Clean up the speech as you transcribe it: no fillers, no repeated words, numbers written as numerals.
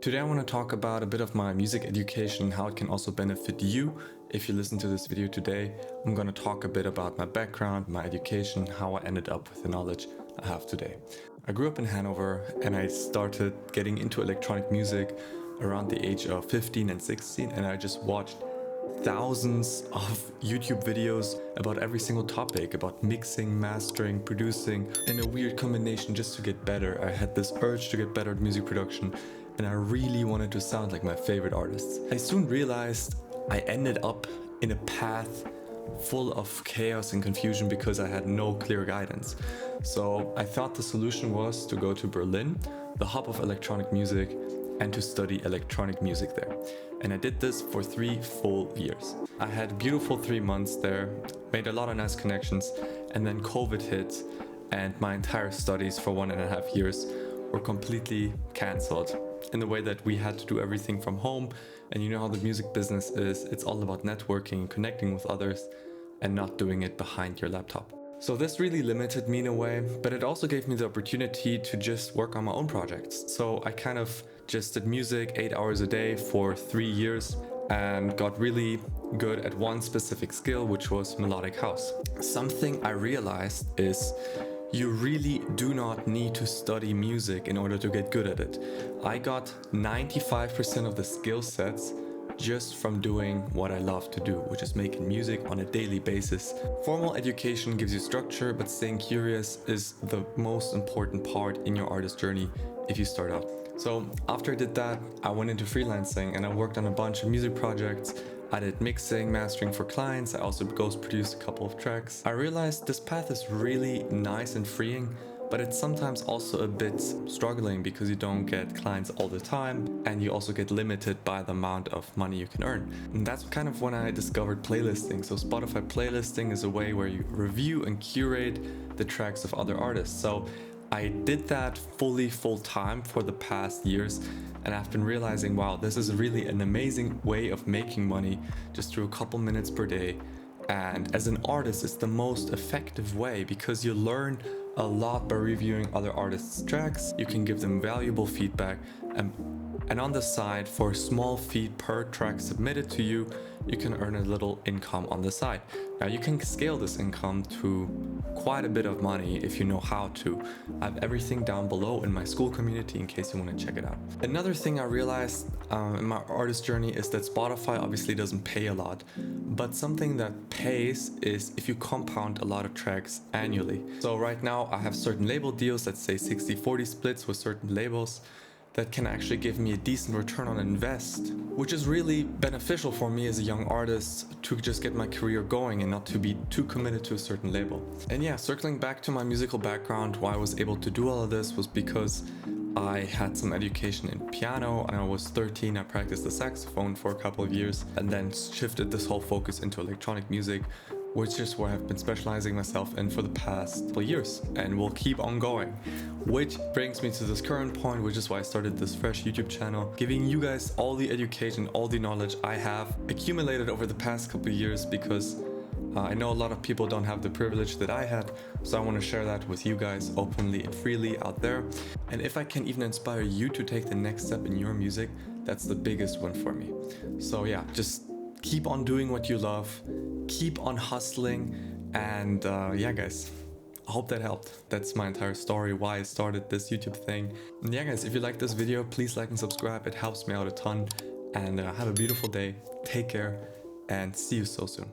Today I want to talk about a bit of my music education and how it can also benefit you if you listen to this video today. I'm going to talk a bit about my background, my education, how I ended up with the knowledge I have today. I grew up in Hanover and I started getting into electronic music around the age of 15 and 16, and I just watched thousands of YouTube videos about every single topic, about mixing, mastering, producing, and a weird combination just to get better. I had this urge to get better at music production, and I really wanted to sound like my favorite artists. I soon realized I ended up in a path full of chaos and confusion because I had no clear guidance. So I thought the solution was to go to Berlin, the hub of electronic music, and to study electronic music there. And I did this for 3 full years. I had a beautiful 3 months there, made a lot of nice connections, and then COVID hit and my entire studies for 1.5 years were completely cancelled, in the way that we had to do everything from home. And you know how the music business is, it's all about networking, connecting with others, and not doing it behind your laptop. So this really limited me in a way, but it also gave me the opportunity to just work on my own projects. So I kind of just did music 8 hours a day for 3 years and got really good at one specific skill, which was melodic house. Something I realized is you really do not need to study music in order to get good at it. I got 95% of the skill sets just from doing what I love to do, which is making music on a daily basis. Formal education gives you structure, but staying curious is the most important part in your artist journey if you start out. So after I did that, I went into freelancing and I worked on a bunch of music projects. I did mixing, mastering for clients. I also ghost produced a couple of tracks. I realized this path is really nice and freeing, but it's sometimes also a bit struggling because you don't get clients all the time and you also get limited by the amount of money you can earn. And that's kind of when I discovered playlisting. So Spotify playlisting is a way where you review and curate the tracks of other artists. So I did that fully full time for the past years, and I've been realizing, wow, this is really an amazing way of making money just through a couple minutes per day. And as an artist, it's the most effective way because you learn a lot by reviewing other artists' tracks. You can give them valuable feedback, and on the side, for a small fee per track submitted to you, you can earn a little income on the side. Now you can scale this income to quite a bit of money if you know how to. I have everything down below in my Skool community in case you want to check it out. Another thing I realized in my artist journey is that Spotify obviously doesn't pay a lot, but something that pays is if you compound a lot of tracks annually. So right now I have certain label deals, let's say 60-40 splits with certain labels, that can actually give me a decent return on invest, which is really beneficial for me as a young artist to just get my career going and not to be too committed to a certain label. And yeah, circling back to my musical background, why I was able to do all of this was because I had some education in piano. When I was 13, I practiced the saxophone for a couple of years and then shifted this whole focus into electronic music, which is where I've been specializing myself in for the past couple years and will keep on going. Which brings me to this current point, which is why I started this fresh YouTube channel, giving you guys all the education, all the knowledge I have accumulated over the past couple of years, because I know a lot of people don't have the privilege that I had, so I want to share that with you guys openly and freely out there. And if I can even inspire you to take the next step in your music, that's the biggest one for me. So yeah, just keep on doing what you love, keep on hustling, and yeah guys, I hope that helped. That's my entire story, why I started this YouTube thing. And yeah guys, if you like this video, please like and subscribe, it helps me out a ton. And have a beautiful day, take care, and see you so soon.